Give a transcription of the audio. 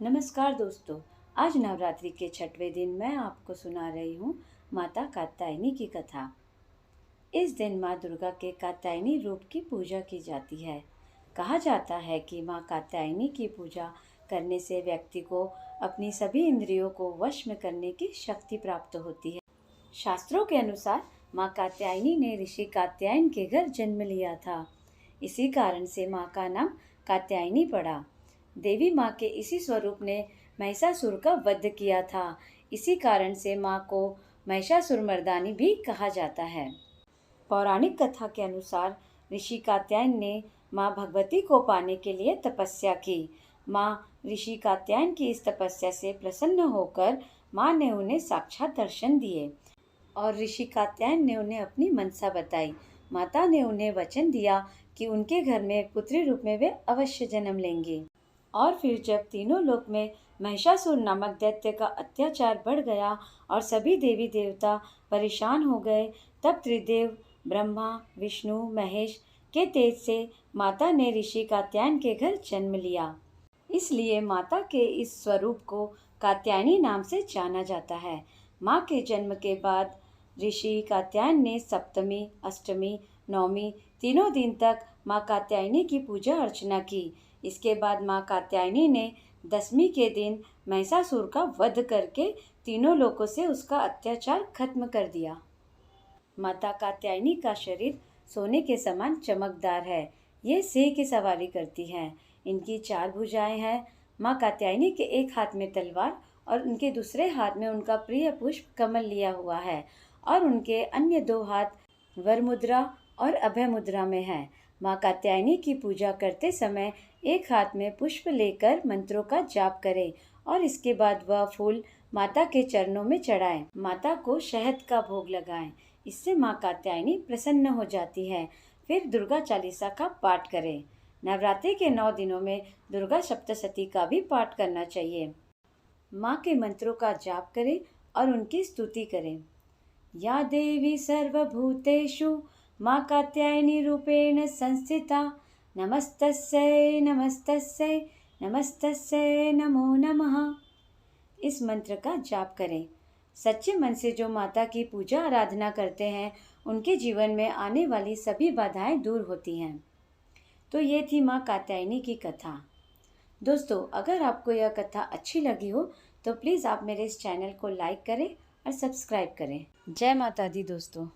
नमस्कार दोस्तों। आज नवरात्रि के छठवें दिन मैं आपको सुना रही हूँ माता कात्यायनी की कथा। इस दिन माँ दुर्गा के कात्यायनी रूप की पूजा की जाती है। कहा जाता है कि माँ कात्यायनी की पूजा करने से व्यक्ति को अपनी सभी इंद्रियों को वश में करने की शक्ति प्राप्त होती है। शास्त्रों के अनुसार माँ कात्यायनी ने ऋषि कात्यायन के घर जन्म लिया था। इसी कारण से माँ का नाम कात्यायनी पड़ा। देवी माँ के इसी स्वरूप ने महिषासुर का वध किया था। इसी कारण से माँ को महिषासुर मर्दानी भी कहा जाता है। पौराणिक कथा के अनुसार ऋषि कात्यायन ने माँ भगवती को पाने के लिए तपस्या की। माँ ऋषि कात्यायन की इस तपस्या से प्रसन्न होकर माँ ने उन्हें साक्षात दर्शन दिए और ऋषि कात्यायन ने उन्हें अपनी मनसा बताई। माता ने उन्हें वचन दिया कि उनके घर में एक पुत्री रूप में वे अवश्य जन्म लेंगे। और फिर जब तीनों लोक में महिषासुर नामक दैत्य का अत्याचार बढ़ गया और सभी देवी देवता परेशान हो गए, तब त्रिदेव ब्रह्मा विष्णु महेश के तेज से माता ने ऋषि कात्यायन के घर जन्म लिया। इसलिए माता के इस स्वरूप को कात्यायनी नाम से जाना जाता है। माँ के जन्म के बाद ऋषि कात्यायन ने सप्तमी, अष्टमी, नवमी तीनों दिन तक माँ कात्यायनी की पूजा अर्चना की। इसके बाद माँ कात्यायनी ने दसवीं के दिन महिषासुर का वध करके तीनों लोकों से उसका अत्याचार खत्म कर दिया। माता कात्यायनी का शरीर सोने के समान चमकदार है। ये सिंह की सवारी करती हैं। इनकी 4 भुजाएं हैं। माँ कात्यायनी के एक हाथ में तलवार और उनके दूसरे हाथ में उनका प्रिय पुष्प कमल लिया हुआ है और उनके अन्य 2 हाथ वर मुद्रा और अभय मुद्रा में हैं। माँ कात्यायनी की पूजा करते समय एक हाथ में पुष्प लेकर मंत्रों का जाप करें और इसके बाद वह फूल माता के चरणों में चढ़ाएं। माता को शहद का भोग लगाएं। इससे माँ कात्यायनी प्रसन्न हो जाती है। फिर दुर्गा चालीसा का पाठ करें। नवरात्रि के 9 दिनों में दुर्गा सप्तशती का भी पाठ करना चाहिए। माँ के मंत्रों का जाप करें और उनकी स्तुति करें। या देवी सर्वभूतेषु माँ कात्यायनी रूपेण संस्थिता नमस्तस्यै नमस्तस्यै नमस्तस्यै नमो नमः। इस मंत्र का जाप करें। सच्चे मन से जो माता की पूजा आराधना करते हैं उनके जीवन में आने वाली सभी बाधाएं दूर होती हैं। तो ये थी माँ कात्यायनी की कथा। दोस्तों, अगर आपको यह कथा अच्छी लगी हो तो प्लीज़ आप मेरे इस चैनल को लाइक करें और सब्सक्राइब करें। जय माता दी दोस्तों।